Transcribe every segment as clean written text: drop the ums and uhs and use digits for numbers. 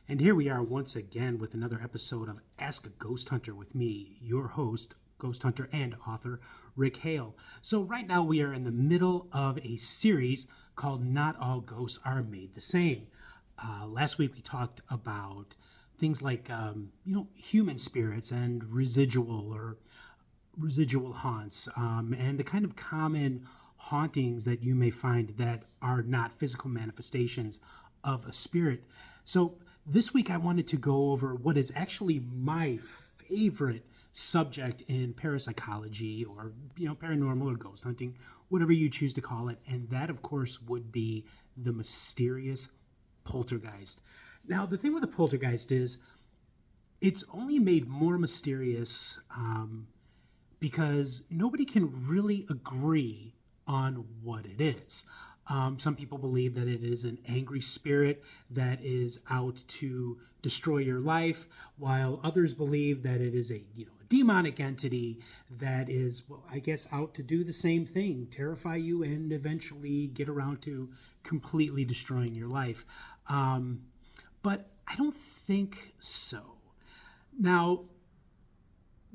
And here we are once again with another episode of Ask a Ghost Hunter with me, your host, ghost hunter and author, Rick Hale. So, right now we are in the middle of a series called Not All Ghosts Are Made the Same. Last week we talked about things like, human spirits and residual haunts, and the kind of common hauntings that you may find that are not physical manifestations of a spirit. So this week I wanted to go over what is actually my favorite subject in parapsychology or paranormal or ghost hunting, whatever you choose to call it, and that of course would be the mysterious poltergeist. Now the thing with the poltergeist is it's only made more mysterious because nobody can really agree on what it is. Some people believe that it is an angry spirit that is out to destroy your life, while others believe that it is a demonic entity that is, well, I guess, out to do the same thing, terrify you, and eventually get around to completely destroying your life. But I don't think so. Now,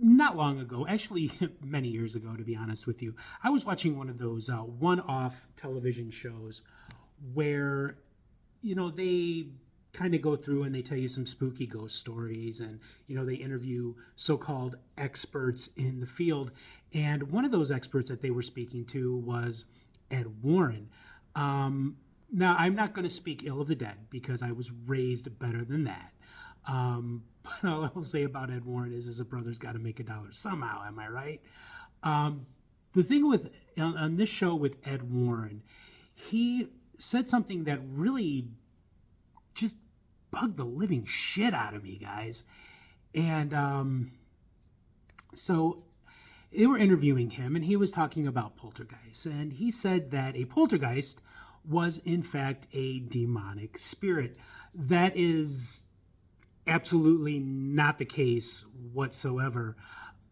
not long ago, actually many years ago, to be honest with you, I was watching one of those one-off television shows where, they kind of go through and they tell you some spooky ghost stories and, they interview so-called experts in the field. And one of those experts that they were speaking to was Ed Warren. Now, I'm not going to speak ill of the dead because I was raised better than that. But all I will say about Ed Warren is a brother's got to make a dollar somehow. Am I right? The thing with on this show with Ed Warren, he said something that really just bugged the living shit out of me, guys. And so they were interviewing him, and he was talking about poltergeists, and he said that a poltergeist was in fact a demonic spirit. That is absolutely not the case whatsoever.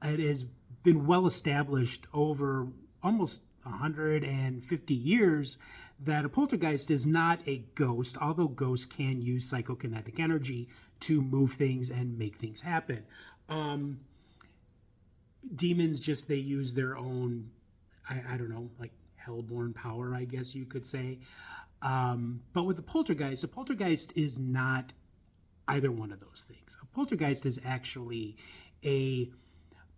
It has been well established over almost 150 years that a poltergeist is not a ghost, although ghosts can use psychokinetic energy to move things and make things happen. Demons just, they use their own, I don't know, like hellborn power, I guess you could say. But with a poltergeist is not either one of those things. A poltergeist is actually a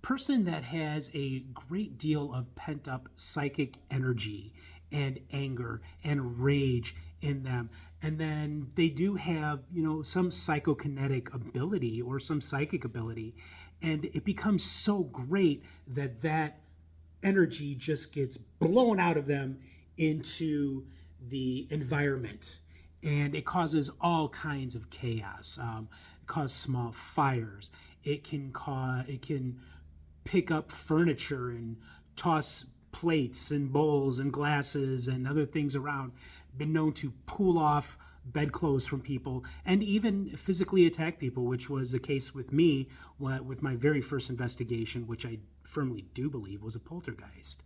person that has a great deal of pent-up psychic energy and anger and rage in them. And then they do have, some psychokinetic ability or some psychic ability. And it becomes so great that that energy just gets blown out of them into the environment. And it causes all kinds of chaos. It causes small fires. It can pick up furniture and toss plates and bowls and glasses and other things around. Been known to pull off bedclothes from people and even physically attack people, which was the case with me with my very first investigation, which I firmly do believe was a poltergeist.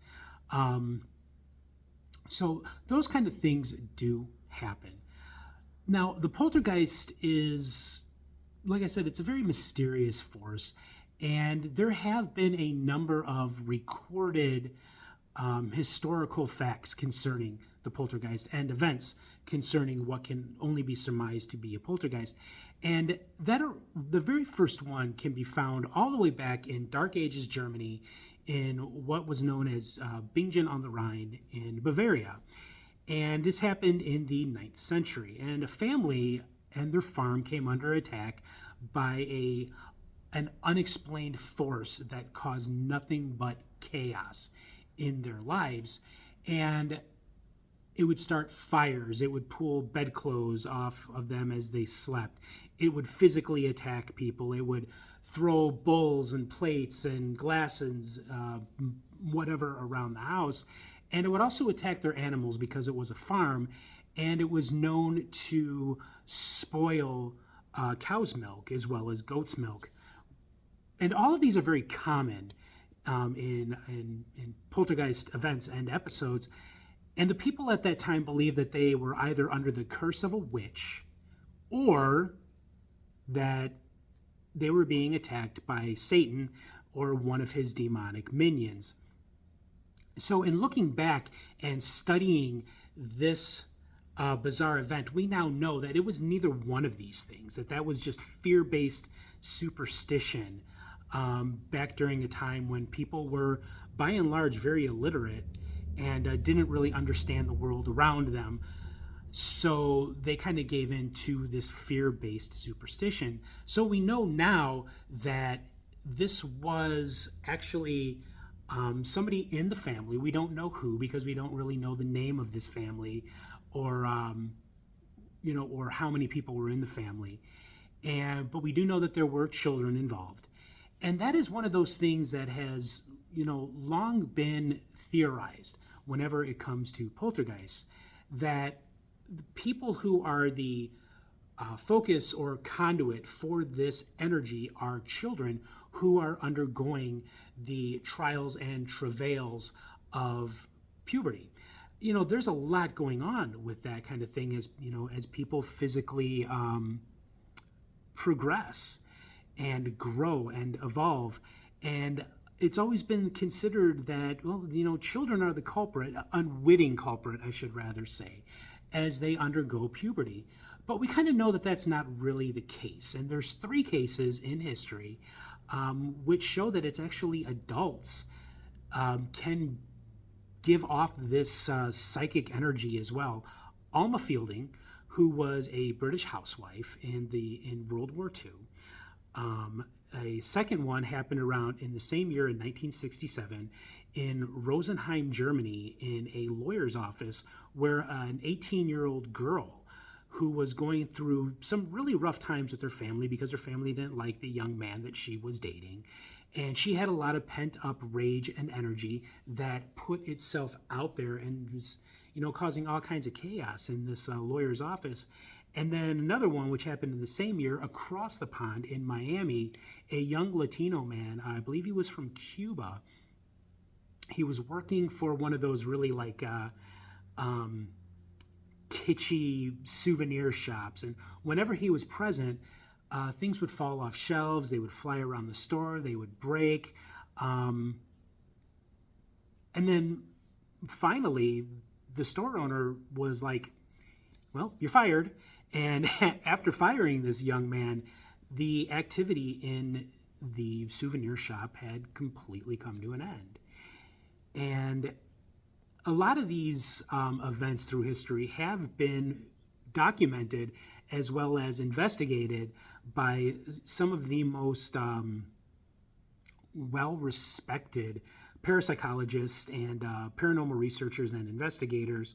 So those kind of things do happen. Now, the poltergeist is, like I said, it's a very mysterious force, and there have been a number of recorded historical facts concerning the poltergeist and events concerning what can only be surmised to be a poltergeist. And the very first one can be found all the way back in Dark Ages Germany in what was known as Bingen on the Rhine in Bavaria. And this happened in the 9th century. And a family and their farm came under attack by an unexplained force that caused nothing but chaos in their lives. And it would start fires. It would pull bedclothes off of them as they slept. It would physically attack people. It would throw bowls and plates and glasses, whatever, around the house. And it would also attack their animals because it was a farm, and it was known to spoil cow's milk as well as goat's milk. And all of these are very common in poltergeist events and episodes. And the people at that time believed that they were either under the curse of a witch or that they were being attacked by Satan or one of his demonic minions. So, in looking back and studying this bizarre event, we now know that it was neither one of these things, that was just fear based superstition back during a time when people were, by and large, very illiterate and didn't really understand the world around them. So they kind of gave in to this fear-based superstition. So we know now that this was actually somebody in the family. We don't know who, because we don't really know the name of this family, or or how many people were in the family. But we do know that there were children involved, and that is one of those things that has long been theorized whenever it comes to poltergeists, that people who are the focus or conduit for this energy are children who are undergoing the trials and travails of puberty. There's a lot going on with that kind of thing as people physically progress and grow and evolve. And it's always been considered that, children are the culprit, unwitting culprit, I should rather say, as they undergo puberty. But we kind of know that that's not really the case. And there's 3 cases in history which show that it's actually adults can give off this psychic energy as well. Alma Fielding, who was a British housewife in World War II. A second one happened around in the same year in 1967 in Rosenheim, Germany, in a lawyer's office, where an 18-year-old girl who was going through some really rough times with her family because her family didn't like the young man that she was dating. And she had a lot of pent-up rage and energy that put itself out there and was, causing all kinds of chaos in this lawyer's office. And then another one, which happened in the same year, across the pond in Miami, a young Latino man, I believe he was from Cuba. He was working for one of those really kitschy souvenir shops. And whenever he was present, things would fall off shelves. They would fly around the store. They would break. And then finally, the store owner was like, well, you're fired. And after firing this young man, the activity in the souvenir shop had completely come to an end. And a lot of these events through history have been documented as well as investigated by some of the most well-respected parapsychologists and paranormal researchers and investigators.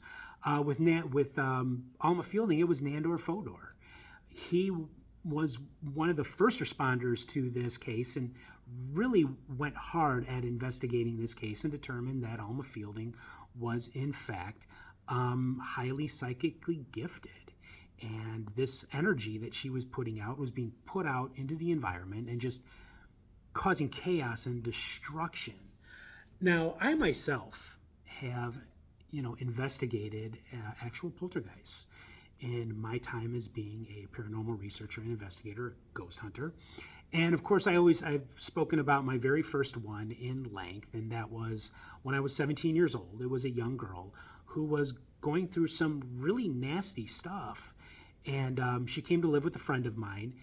With Alma Fielding, it was Nandor Fodor. He was one of the first responders to this case and really went hard at investigating this case and determined that Alma Fielding was, in fact, highly psychically gifted. And this energy that she was putting out was being put out into the environment and just causing chaos and destruction. Now, I myself have, investigated actual poltergeists in my time as being a paranormal researcher and investigator, ghost hunter. And of course, I've spoken about my very first one in length, and that was when I was 17 years old. It was a young girl who was going through some really nasty stuff. And she came to live with a friend of mine.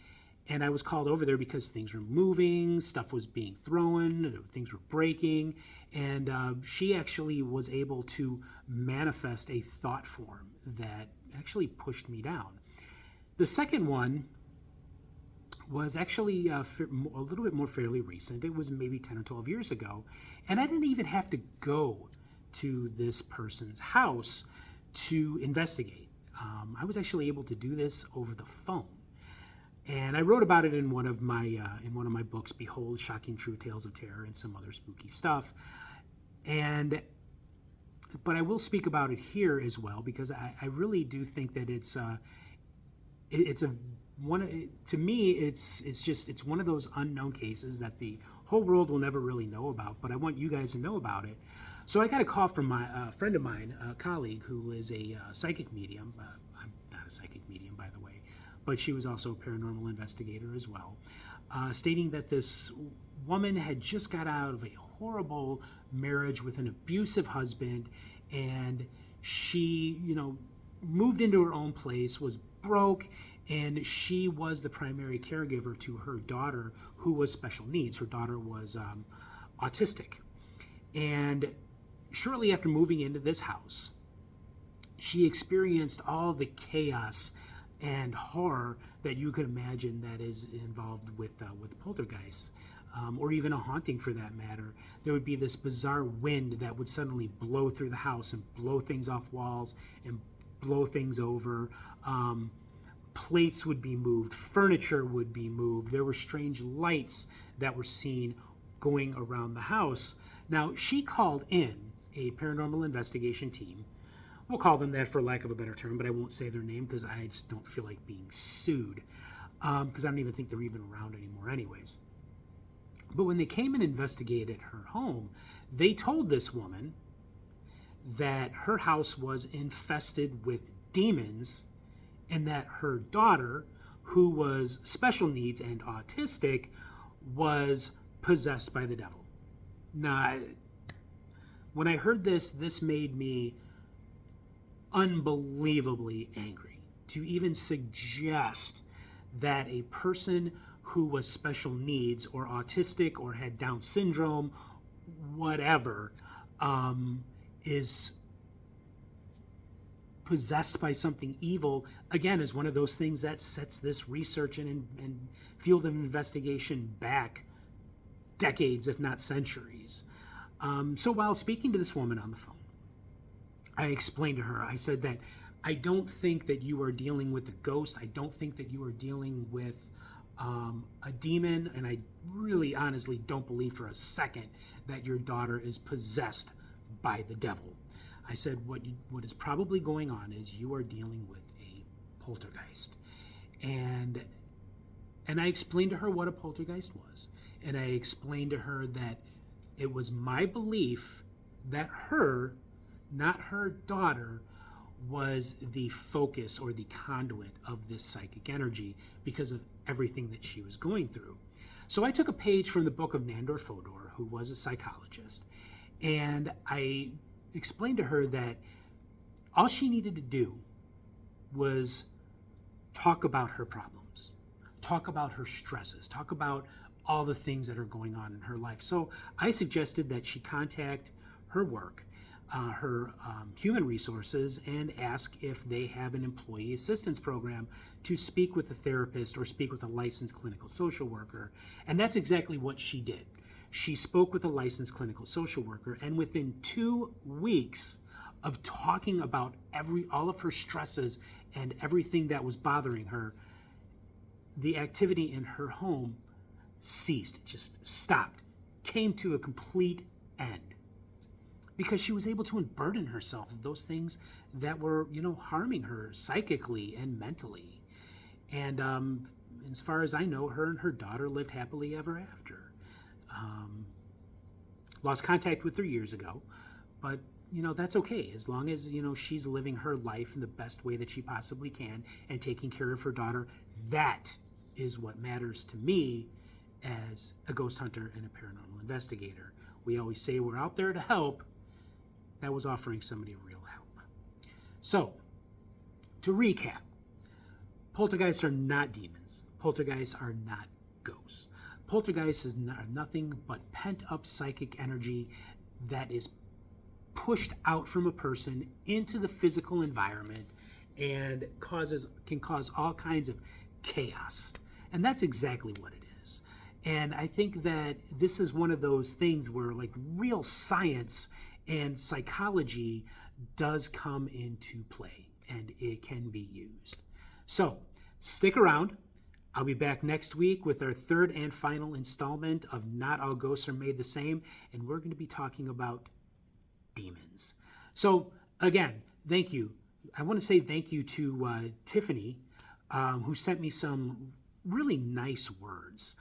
And I was called over there because things were moving, stuff was being thrown, things were breaking. And she actually was able to manifest a thought form that actually pushed me down. The second one was actually a little bit more fairly recent. It was maybe 10 or 12 years ago. And I didn't even have to go to this person's house to investigate. I was actually able to do this over the phone. And I wrote about it in one of my books, Behold, Shocking True Tales of Terror, and some other spooky stuff. But I will speak about it here as well because I really do think that it's one of those unknown cases that the whole world will never really know about. But I want you guys to know about it. So I got a call from my friend of mine, a colleague who is a psychic medium. I'm not a psychic medium, by the way. but she was also a paranormal investigator as well, stating that this woman had just got out of a horrible marriage with an abusive husband, and she, moved into her own place, was broke, and she was the primary caregiver to her daughter, who was special needs. Her daughter was autistic. And shortly after moving into this house, she experienced all the chaos and horror that you could imagine that is involved with poltergeists, or even a haunting for that matter. There would be this bizarre wind that would suddenly blow through the house and blow things off walls and blow things over. Plates would be moved, furniture would be moved. There were strange lights that were seen going around the house. Now, she called in a paranormal investigation team. We'll call them that for lack of a better term, but I won't say their name because I just don't feel like being sued, because I don't even think they're even around anymore anyways. But when they came and investigated her home, they told this woman that her house was infested with demons and that her daughter, who was special needs and autistic, was possessed by the devil. Now, when I heard this made me unbelievably angry to even suggest that a person who was special needs or autistic or had Down syndrome, whatever, is possessed by something evil, again, is one of those things that sets this research and field of investigation back decades, if not centuries. So while speaking to this woman on the phone, I explained to her, I said that I don't think that you are dealing with a ghost. I don't think that you are dealing with a demon, and I really honestly don't believe for a second that your daughter is possessed by the devil. I said what is probably going on is you are dealing with a poltergeist. And I explained to her what a poltergeist was. And I explained to her that it was my belief that her, not her daughter, was the focus or the conduit of this psychic energy because of everything that she was going through. So I took a page from the book of Nandor Fodor, who was a psychologist, and I explained to her that all she needed to do was talk about her problems, talk about her stresses, talk about all the things that are going on in her life. So I suggested that she contact her work, her human resources, and ask if they have an employee assistance program to speak with a therapist or speak with a licensed clinical social worker. And that's exactly what she did. She spoke with a licensed clinical social worker, and within 2 weeks of talking about all of her stresses and everything that was bothering her, the activity in her home ceased. It just stopped, came to a complete end, because she was able to unburden herself of those things that were, harming her psychically and mentally. And as far as I know, her and her daughter lived happily ever after. Lost contact with her years ago, but that's okay, as long as she's living her life in the best way that she possibly can and taking care of her daughter. That is what matters to me as a ghost hunter and a paranormal investigator. We always say we're out there to help. That was offering somebody real help. So, to recap, poltergeists are not demons. Poltergeists are not ghosts. Poltergeist is nothing but pent-up psychic energy that is pushed out from a person into the physical environment and can cause all kinds of chaos. And that's exactly what it is. And I think that this is one of those things where real science and psychology does come into play, and it can be used. So stick around. I'll be back next week with our third and final installment of Not All Ghosts Are Made the Same, and we're going to be talking about demons. So again, thank you. I want to say thank you to Tiffany, who sent me some really nice words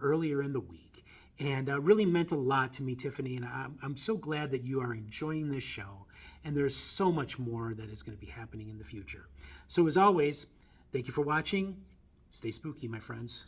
earlier in the week, and really meant a lot to me, Tiffany, and I'm so glad that you are enjoying this show, and there's so much more that is going to be happening in the future. So as always, Thank you for watching. Stay spooky, my friends.